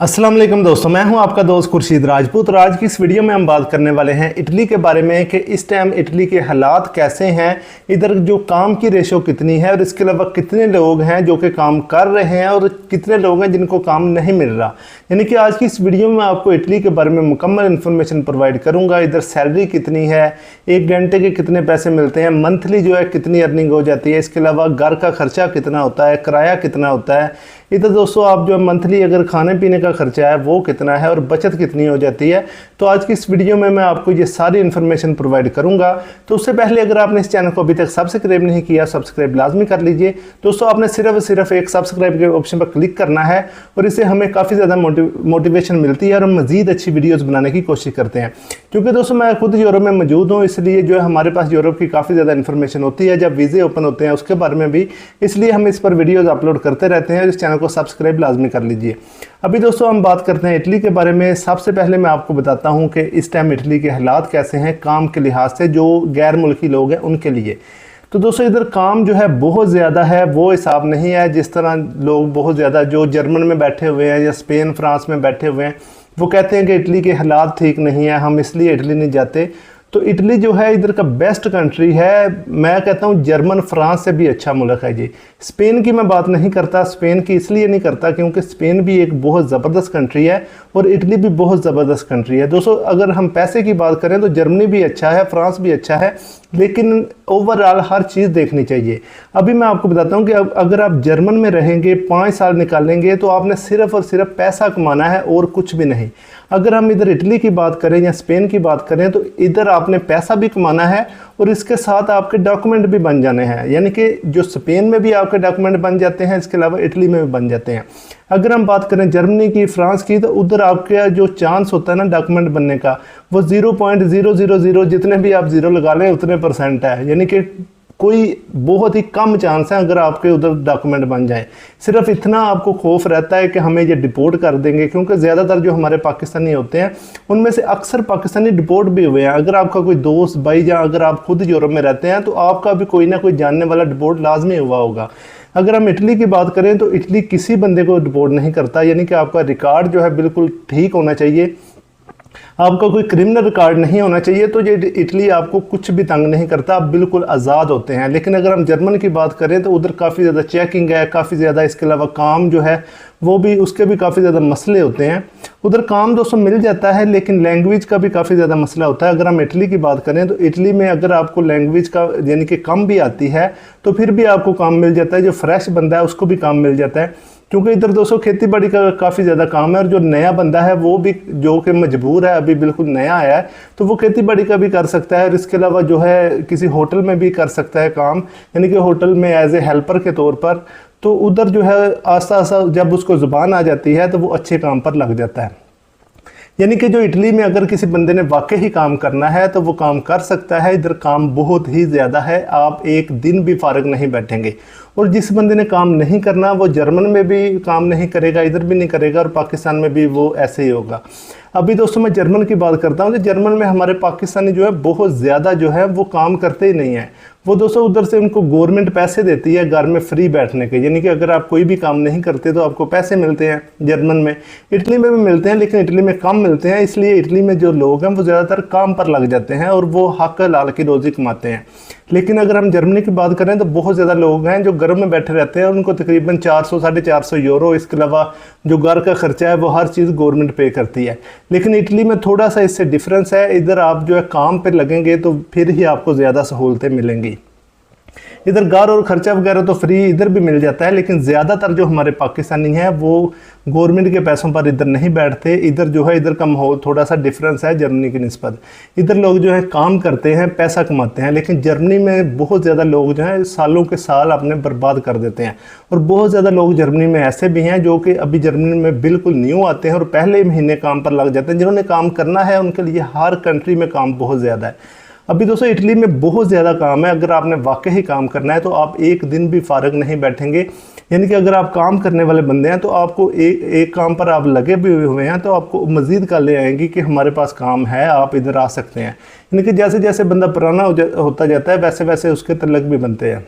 अस्सलाम वालेकुम दोस्तों, मैं हूं आपका दोस्त खुर्शीद राजपूत और आज की इस वीडियो में हम बात करने वाले हैं इटली के बारे में कि इस टाइम इटली के हालात कैसे हैं, इधर जो काम की रेशो कितनी है और इसके अलावा कितने लोग हैं जो कि काम कर रहे हैं और कितने लोग हैं जिनको काम नहीं मिल रहा। यानी कि आज की इस वीडियो में आपको इटली के बारे में मुकम्मल इन्फॉर्मेशन प्रोवाइड करूँगा। इधर सैलरी कितनी है, एक घंटे के कितने पैसे मिलते हैं, मंथली जो है कितनी अर्निंग हो जाती है, इसके अलावा घर का खर्चा कितना होता है, किराया कितना होता है, इधर दोस्तों आप जो मंथली अगर खाने पीने का खर्चा है वो कितना है और बचत कितनी हो जाती है। तो आज की इस वीडियो में मैं आपको ये सारी इन्फॉर्मेशन प्रोवाइड करूंगा। तो उससे पहले अगर आपने इस चैनल को अभी तक सब्सक्राइब नहीं किया, सब्सक्राइब लाजमी कर लीजिए। दोस्तों आपने सिर्फ एक सब्सक्राइब के ऑप्शन पर क्लिक करना है और इससे हमें काफ़ी ज़्यादा मोटिवेशन मिलती है और हम मज़ीद अच्छी वीडियोज़ बनाने की कोशिश करते हैं। क्योंकि दोस्तों मैं खुद यूरोप में मौजूद हूँ, इसलिए जो है हमारे पास यूरोप की काफ़ी ज़्यादा इन्फॉर्मेशन होती है। जब वीज़े ओपन होते हैं उसके बारे में भी, इसलिए हम इस पर वीडियोज़ अपलोड करते रहते हैं। इस चैनल को सब्सक्राइब लाजमी कर लीजिए। अभी दोस्तों हम बात करते हैं इटली के बारे में। सबसे पहले मैं आपको बताता हूं कि इस टाइम इटली के हालात कैसे हैं काम के लिहाज से, जो गैर मुल्की लोग हैं उनके लिए। तो दोस्तों इधर काम जो है बहुत ज़्यादा है, वो हिसाब नहीं है जिस तरह लोग बहुत ज़्यादा जो जर्मन में बैठे हुए हैं या स्पेन फ्रांस में बैठे हुए हैं वो कहते हैं कि इटली के हालात ठीक नहीं है, हम इसलिए इटली नहीं जाते। तो इटली जो है इधर का बेस्ट कंट्री है। मैं कहता हूँ जर्मन फ्रांस से भी अच्छा मुल्क है जी। स्पेन की मैं बात नहीं करता, स्पेन की इसलिए नहीं करता क्योंकि स्पेन भी एक बहुत ज़बरदस्त कंट्री है और इटली भी बहुत ज़बरदस्त कंट्री है। दोस्तों अगर हम पैसे की बात करें तो जर्मनी भी अच्छा है, फ्रांस भी अच्छा है, लेकिन ओवरऑल हर चीज़ देखनी चाहिए। अभी मैं आपको बताता हूँ कि अगर आप जर्मन में रहेंगे, 5 साल निकालेंगे तो आपने सिर्फ और सिर्फ पैसा कमाना है और कुछ भी नहीं। अगर हम इधर इटली की बात करें या स्पेन की बात करें तो इधर आपने पैसा भी कमाना है और इसके साथ आपके डॉक्यूमेंट भी बन जाने हैं। यानी कि जो स्पेन में भी आपके डॉक्यूमेंट बन जाते हैं, इसके अलावा इटली में भी बन जाते हैं। अगर हम बात करें जर्मनी की, फ्रांस की, तो उधर आपका जो चांस होता है ना डॉक्यूमेंट बनने का वो 0.000 जितने भी आप ज़ीरो लगा लें उतने % है। यानी कि कोई बहुत ही कम चांस है अगर आपके उधर डॉक्यूमेंट बन जाए। सिर्फ इतना आपको खौफ रहता है कि हमें ये डिपोर्ट कर देंगे, क्योंकि ज़्यादातर जो हमारे पाकिस्तानी होते हैं उनमें से अक्सर पाकिस्तानी डिपोर्ट भी हुए हैं। अगर आपका कोई दोस्त भाई या अगर आप खुद यूरोप में रहते हैं तो आपका भी कोई ना कोई जानने वाला डिपोर्ट लाजमी हुआ होगा। अगर हम इटली की बात करें तो इटली किसी बंदे को डिपोर्ट नहीं करता। यानी कि आपका रिकॉर्ड जो है बिल्कुल ठीक होना चाहिए, आपका कोई क्रिमिनल रिकॉर्ड नहीं होना चाहिए, तो ये इटली आपको कुछ भी तंग नहीं करता, आप बिल्कुल आज़ाद होते हैं। लेकिन अगर हम जर्मन की बात करें तो उधर काफ़ी ज़्यादा चेकिंग है, काफ़ी ज़्यादा, इसके अलावा काम जो है वो भी, उसके भी काफ़ी ज़्यादा मसले होते हैं। उधर काम दोस्तों मिल जाता है लेकिन लैंग्वेज का भी काफ़ी ज़्यादा मसला होता है। अगर हम इटली की बात करें तो इटली में अगर आपको लैंग्वेज का यानी कि कम भी आती है तो फिर भी आपको काम मिल जाता है। जो फ्रेश बंदा है उसको भी काम मिल जाता है, क्योंकि इधर दोस्तों खेती बाड़ी का काफ़ी ज़्यादा काम है और जो नया बंदा है वो भी जो कि मजबूर है, अभी बिल्कुल नया आया है, तो वो खेती बाड़ी का भी कर सकता है और इसके अलावा जो है किसी होटल में भी कर सकता है काम, यानी कि होटल में एज ए हेल्पर के तौर पर। तो उधर जो है आस्ता आस्ता जब उसको ज़ुबान आ जाती है तो वो अच्छे काम पर लग जाता है। यानी कि जो इटली में अगर किसी बंदे ने वाकई ही काम करना है तो वो काम कर सकता है। इधर काम बहुत ही ज़्यादा है, आप एक दिन भी फारग नहीं बैठेंगे। और जिस बंदे ने काम नहीं करना वो जर्मन में भी काम नहीं करेगा, इधर भी नहीं करेगा और पाकिस्तान में भी वो ऐसे ही होगा। अभी दोस्तों मैं जर्मन की बात करता हूँ तो जर्मन में हमारे पाकिस्तानी जो है बहुत ज़्यादा जो है वो काम करते ही नहीं है। वो दोस्तों उधर से उनको गवर्नमेंट पैसे देती है घर में फ्री बैठने के, यानी कि अगर आप कोई भी काम नहीं करते तो आपको पैसे मिलते हैं जर्मन में। इटली में भी मिलते हैं लेकिन इटली में कम मिलते हैं, इसलिए इटली में जो लोग हैं वो ज़्यादातर काम पर लग जाते हैं और वो हक हलाल की रोज़ी कमाते हैं। लेकिन अगर हम जर्मनी की बात करें तो बहुत ज़्यादा लोग हैं जो घर में बैठे रहते हैं, उनको तकरीबन 400-450 यूरो, इसके अलावा जो घर का खर्चा है वो हर चीज़ गवर्नमेंट पे करती है। लेकिन इटली में थोड़ा सा इससे डिफरेंस है, इधर आप जो है काम पे लगेंगे तो फिर ही आपको ज़्यादा सहूलतें मिलेंगी। इधर घर और खर्चा वगैरह तो फ्री इधर भी मिल जाता है, लेकिन ज़्यादातर जो हमारे पाकिस्तानी हैं वो गवर्नमेंट के पैसों पर इधर नहीं बैठते। इधर जो है इधर का माहौल थोड़ा सा डिफरेंस है जर्मनी की निस्बत। इधर लोग जो है काम करते हैं, पैसा कमाते हैं, लेकिन जर्मनी में बहुत ज़्यादा लोग जो हैं सालों के साल अपने बर्बाद कर देते हैं। और बहुत ज़्यादा लोग जर्मनी में ऐसे भी हैं जो कि अभी जर्मनी में बिल्कुल न्यू आते हैं और पहले महीने काम पर लग जाते हैं। जिन्होंने काम करना है उनके लिए हर कंट्री में काम बहुत ज़्यादा है। अभी दोस्तों इटली में बहुत ज़्यादा काम है, अगर आपने वाकई ही काम करना है तो आप एक दिन भी फारग नहीं बैठेंगे। यानी कि अगर आप काम करने वाले बंदे हैं तो आपको एक काम पर आप लगे भी हुए हैं तो आपको मज़ीद कॉल ले आएंगी कि हमारे पास काम है, आप इधर आ सकते हैं। यानी कि जैसे जैसे बंदा पुराना होता जाता है वैसे वैसे उसके तलक भी बनते हैं।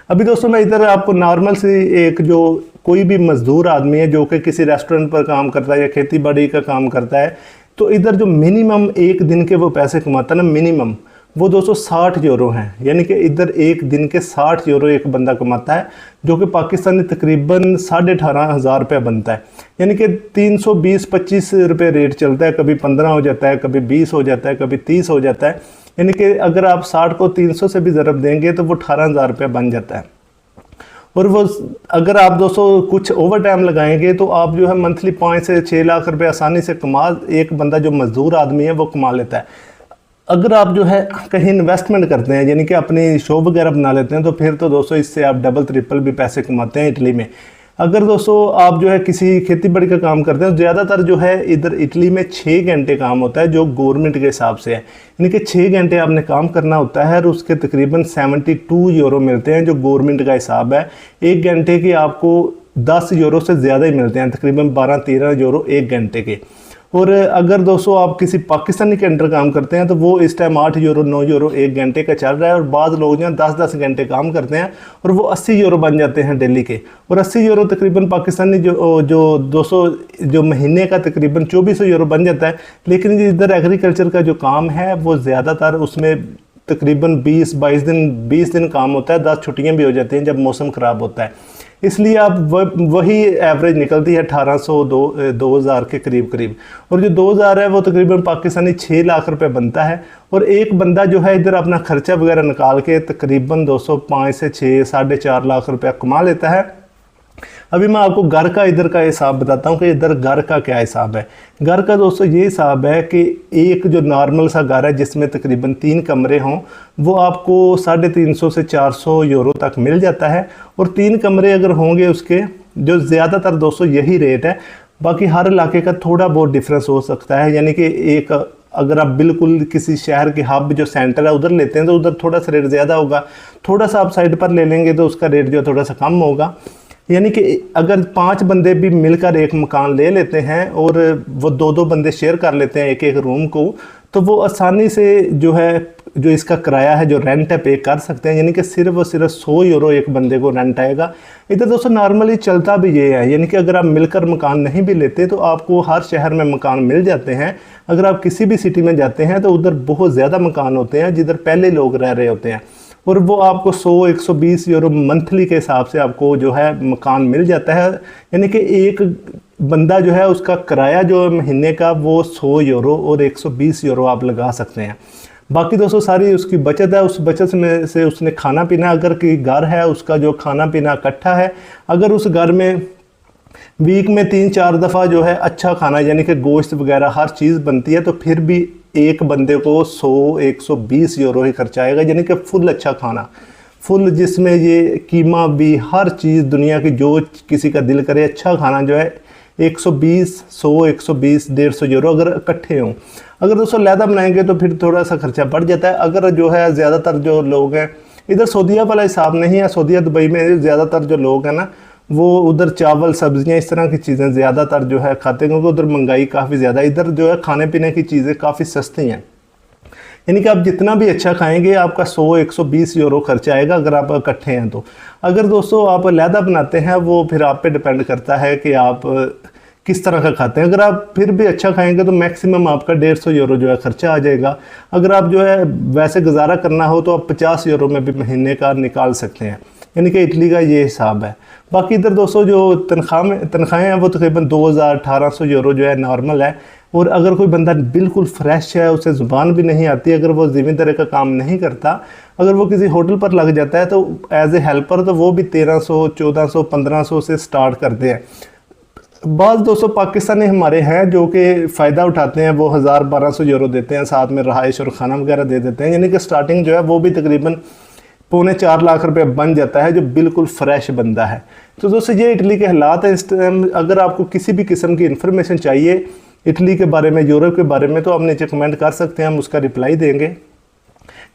अभी दोस्तों मैं इधर आपको नॉर्मल सी एक जो कोई भी मज़दूर आदमी है जो कि किसी रेस्टोरेंट पर काम करता है या खेती बाड़ी का काम करता है, तो इधर जो मिनिमम एक दिन के वो पैसे कमाता है ना, मिनिमम वो 260 यूरो हैं। यानी कि इधर एक दिन के 60 यूरो एक बंदा कमाता है, जो कि पाकिस्तानी तकरीबन 18,500 रुपये बनता है। यानी कि 320-25 रुपये रेट चलता है, कभी 15 हो जाता है, कभी 20 हो जाता है, कभी 30 हो जाता है। यानी कि अगर आप 60 को 300 से भी ज़रब देंगे तो वो 18,000 रुपये बन जाता है। और वो अगर आप 200 कुछ ओवर टाइम लगाएंगे तो आप जो है मंथली 5 से 6 लाख रुपए आसानी से एक बंदा जो मज़दूर आदमी है वो कमा लेता है। अगर आप जो है कहीं इन्वेस्टमेंट करते हैं, यानी कि अपनी शॉप वगैरह बना लेते हैं, तो फिर तो दोस्तों इससे आप डबल ट्रिपल भी पैसे कमाते हैं इटली में। अगर दोस्तों आप जो है किसी खेती बाड़ी का काम करते हैं, ज़्यादातर जो है इधर इटली में 6 घंटे काम होता है जो गवर्नमेंट के हिसाब से है। यानी कि 6 घंटे आपने काम करना होता है और उसके तकरीबन 72 यूरो मिलते हैं जो गवर्नमेंट का हिसाब है। 1 घंटे के आपको 10 यूरो से ज़्यादा ही मिलते हैं, तकरीबन 12-13 यूरो 1 घंटे के। और अगर दोस्तों आप किसी पाकिस्तानी के अंडर काम करते हैं तो वो इस टाइम 8 यूरो 9 यूरो 1 घंटे का चल रहा है। और बाद लोग जो हैं 10-10 घंटे काम करते हैं और वो 80 यूरो बन जाते हैं डेली के। और 80 यूरो तकरीबन पाकिस्तानी जो 200 जो महीने का तकरीबन 2400 यूरो बन जाता है। लेकिन इधर एग्रीकल्चर का जो काम है वो ज़्यादातर उसमें तकरीबन 20 दिन काम होता है, 10 छुट्टियाँ भी हो जाती हैं जब मौसम ख़राब होता है। इसलिए आप वही एवरेज निकलती है 1800-2000 के करीब। और जो 2000 है वो तकरीबन पाकिस्तानी 6 लाख रुपए बनता है। और एक बंदा जो है इधर अपना खर्चा वगैरह निकाल के तकरीबन 205 से 6 4.5 लाख रुपया कमा लेता है। अभी मैं आपको घर का इधर का हिसाब बताता हूँ कि इधर घर का क्या हिसाब है। घर का दोस्तों ये हिसाब है कि एक जो नॉर्मल सा घर है जिसमें तकरीबन 3 कमरे हों वो आपको 350 से 400 यूरो तक मिल जाता है। और 3 कमरे अगर होंगे उसके जो ज़्यादातर दोस्तों यही रेट है, बाकी हर इलाके का थोड़ा बहुत डिफरेंस हो सकता है। यानी कि एक अगर आप बिल्कुल किसी शहर के हब जो सेंटर है उधर लेते हैं तो उधर थोड़ा सा रेट ज़्यादा होगा, थोड़ा सा आप साइड पर ले लेंगे तो उसका रेट जो है थोड़ा सा कम होगा। यानी कि अगर 5 बंदे भी मिलकर एक मकान ले लेते हैं और वो 2-2 बंदे शेयर कर लेते हैं एक रूम को, तो वो आसानी से जो इसका किराया है जो रेंट है पे कर सकते हैं। यानी कि सिर्फ और सिर्फ 100 यूरो एक बंदे को रेंट आएगा। इधर दोस्तों नॉर्मली चलता भी ये है, यानी कि अगर आप मिलकर मकान नहीं भी लेते तो आपको हर शहर में मकान मिल जाते हैं। अगर आप किसी भी सिटी में जाते हैं तो उधर बहुत ज़्यादा मकान होते हैं जिधर पहले लोग रह रहे होते हैं और वो आपको 100-120 यूरो मंथली के हिसाब से आपको जो है मकान मिल जाता है। यानी कि एक बंदा जो है उसका किराया जो महीने का वो 100 यूरो और 120 यूरो आप लगा सकते हैं। बाकी दोस्तों सारी उसकी बचत है, उस बचत में से उसने खाना पीना, अगर कोई घर है उसका जो खाना पीना इकट्ठा है, अगर उस घर में वीक में 3-4 दफ़ा जो है अच्छा खाना यानी कि गोश्त वगैरह हर चीज़ बनती है तो फिर भी एक बंदे को 100-120 यूरो ही खर्चा आएगा। यानी कि फुल अच्छा खाना, फुल जिसमें ये कीमा भी हर चीज़ दुनिया की जो किसी का दिल करे अच्छा खाना जो है 120 यूरो अगर इकट्ठे हों। अगर दोस्तों लैदा बनाएंगे तो फिर थोड़ा सा खर्चा बढ़ जाता है। अगर जो है ज़्यादातर जो लोग हैं इधर सऊदीया वाला हिसाब नहीं है, सऊदीया दुबई में ज़्यादातर जो लोग हैं ना वो उधर चावल सब्जियां इस तरह की चीज़ें ज़्यादातर जो है खाते हैं क्योंकि उधर महंगाई काफ़ी ज़्यादा है। इधर जो है खाने पीने की चीज़ें काफ़ी सस्ती हैं। यानी कि आप जितना भी अच्छा खाएंगे आपका 100-120 यूरो खर्चा आएगा अगर आप इकट्ठे हैं तो। अगर दोस्तों आप अलहदा बनाते हैं वो फिर आप पे डिपेंड करता है कि आप किस तरह का खाते हैं। अगर आप फिर भी अच्छा खाएंगे तो मैक्सिमम आपका 150 यूरो जो है खर्चा आ जाएगा। अगर आप जो है वैसे गुजारा करना हो तो आप 50 यूरो में भी महीने का निकाल सकते हैं। यानी कि इटली का ये हिसाब है। बाकी इधर दोस्तों जो तनख्वाहें हैं वो तकरीबन 2000-1800 यूरो जो है नॉर्मल है। और अगर कोई बंदा बिल्कुल फ्रेश है, उसे ज़ुबान भी नहीं आती, अगर वो ज़िम्मेदारी का काम नहीं करता, अगर वो किसी होटल पर लग जाता है तो एज ए हेल्पर तो वो भी 1300, 1400, 1500 से स्टार्ट करते हैं। बाज़ दोस्तों पाकिस्तानी हमारे हैं जो कि फ़ायदा उठाते हैं, वो 1000-1200 यूरो देते हैं, साथ में रहाइश और ख़ाना वगैरह दे देते हैं। यानी कि स्टार्टिंग जो है वो भी तकरीबन 3.25 लाख रुपए बन जाता है जो बिल्कुल फ्रेश बंदा है। तो दोस्तों ये इटली के हालात हैं इस टाइम। अगर आपको किसी भी किस्म की इन्फॉर्मेशन चाहिए इटली के बारे में, यूरोप के बारे में, तो आप नीचे कमेंट कर सकते हैं, हम उसका रिप्लाई देंगे।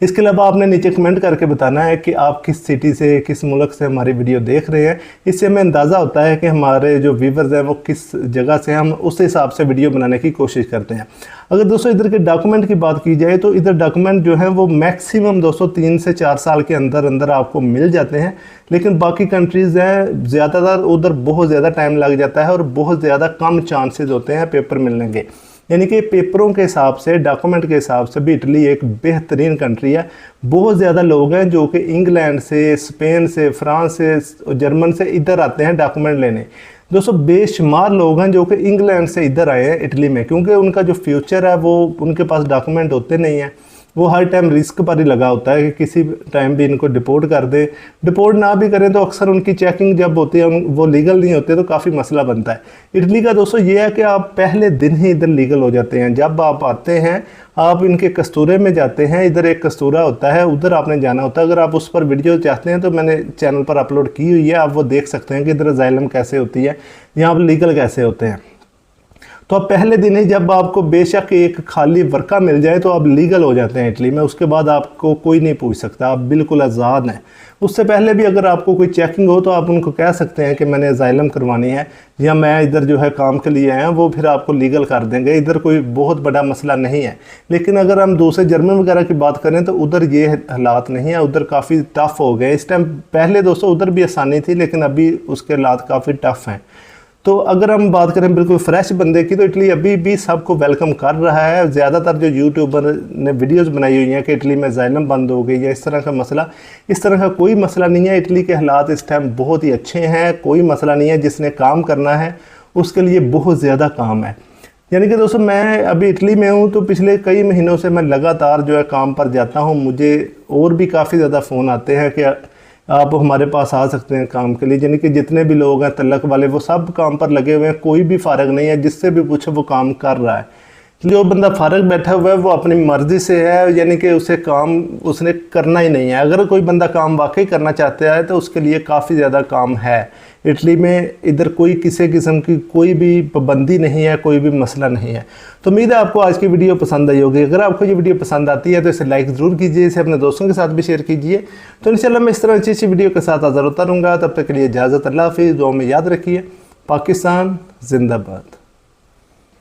इसके अलावा आपने नीचे कमेंट करके बताना है कि आप किस सिटी से, किस मुल्क से हमारी वीडियो देख रहे हैं। इससे हमें अंदाज़ा होता है कि हमारे जो व्यूवर्स हैं वो किस जगह से, हम उस हिसाब से वीडियो बनाने की कोशिश करते हैं। अगर दोस्तों इधर के डॉक्यूमेंट की बात की जाए तो इधर डॉक्यूमेंट जो हैं वो मैक्सिमम दोस्तों 3 से 4 साल के अंदर अंदर आपको मिल जाते हैं। लेकिन बाकी कंट्रीज़ हैं ज़्यादातर उधर बहुत ज़्यादा टाइम लग जाता है और बहुत ज़्यादा कम चांसेस होते हैं पेपर मिलने के। यानी कि पेपरों के हिसाब से, डॉक्यूमेंट के हिसाब से भी इटली एक बेहतरीन कंट्री है। बहुत ज़्यादा लोग हैं जो कि इंग्लैंड से, स्पेन से, फ्रांस से, जर्मन से इधर आते हैं डॉक्यूमेंट लेने। दोस्तों बेशुमार लोग हैं जो कि इंग्लैंड से इधर आए हैं इटली में, क्योंकि उनका जो फ्यूचर है वो उनके पास डॉक्यूमेंट होते नहीं हैं। वो हर टाइम रिस्क पर ही लगा होता है कि किसी टाइम भी इनको डिपोर्ट कर दे। डिपोर्ट ना भी करें तो अक्सर उनकी चेकिंग जब होती है वो लीगल नहीं होते तो काफ़ी मसला बनता है। इटली का दोस्तों ये है कि आप पहले दिन ही इधर लीगल हो जाते हैं। जब आप आते हैं, आप इनके कस्तूरे में जाते हैं, इधर एक कस्तूरा होता है, उधर आपने जाना होता है। अगर आप उस पर वीडियो चाहते हैं तो मैंने चैनल पर अपलोड की हुई है, आप वो देख सकते हैं कि इधर असाइलम कैसे होती है, यहाँ पर लीगल कैसे होते हैं। तो अब पहले दिन ही जब आपको बेशक एक खाली वर्का मिल जाए तो आप लीगल हो जाते हैं इटली में। उसके बाद आपको कोई नहीं पूछ सकता, आप बिल्कुल आज़ाद हैं। उससे पहले भी अगर आपको कोई चेकिंग हो तो आप उनको कह सकते हैं कि मैंने असाइलम करवानी है या मैं इधर जो है काम के लिए आया, वो फिर आपको लीगल कर देंगे। इधर कोई बहुत बड़ा मसला नहीं है। लेकिन अगर हम दूसरे जर्मन वगैरह की बात करें तो उधर ये हालात नहीं है, उधर काफ़ी टफ़ हो गए इस टाइम। पहले दोस्तों उधर भी आसानी थी लेकिन अभी उसके हालात काफ़ी टफ़ हैं। तो अगर हम बात करें बिल्कुल फ्रेश बंदे की तो इटली अभी भी सबको वेलकम कर रहा है। ज़्यादातर जो यूट्यूबर ने वीडियोस बनाई हुई हैं कि इटली में असाइलम बंद हो गई या इस तरह का मसला, इस तरह का कोई मसला नहीं है। इटली के हालात इस टाइम बहुत ही अच्छे हैं, कोई मसला नहीं है। जिसने काम करना है उसके लिए बहुत ज़्यादा काम है। यानी कि दोस्तों मैं अभी इटली में हूँ तो पिछले कई महीनों से मैं लगातार जो है काम पर जाता हूँ। मुझे और भी काफ़ी ज़्यादा फ़ोन आते हैं कि आप हमारे पास आ सकते हैं काम के लिए। यानी कि जितने भी लोग हैं तलक वाले वो सब काम पर लगे हुए हैं, कोई भी फ़ारग नहीं है। जिससे भी पूछो वो काम कर रहा है। जो बंदा फ़ारग बैठा हुआ है वो अपनी मर्ज़ी से है, यानी कि उसे काम उसने करना ही नहीं है। अगर कोई बंदा काम वाकई करना चाहता है तो उसके लिए काफ़ी ज़्यादा काम है इटली में। इधर कोई किसी किस्म की कोई भी पाबंदी नहीं है, कोई भी मसला नहीं है। तो उम्मीद है आपको आज की वीडियो पसंद आई होगी। अगर आपको ये वीडियो पसंद आती है तो इसे लाइक ज़रूर कीजिए, इसे अपने दोस्तों के साथ भी शेयर कीजिए। तो इंशाल्लाह मैं इस तरह अच्छी वीडियो के साथ हाज़िर होता रहूँगा। तब तक के लिए इजाज़त, अल्लाह हाफ़िज़। दुआ में याद रखिए। पाकिस्तान जिंदाबाद।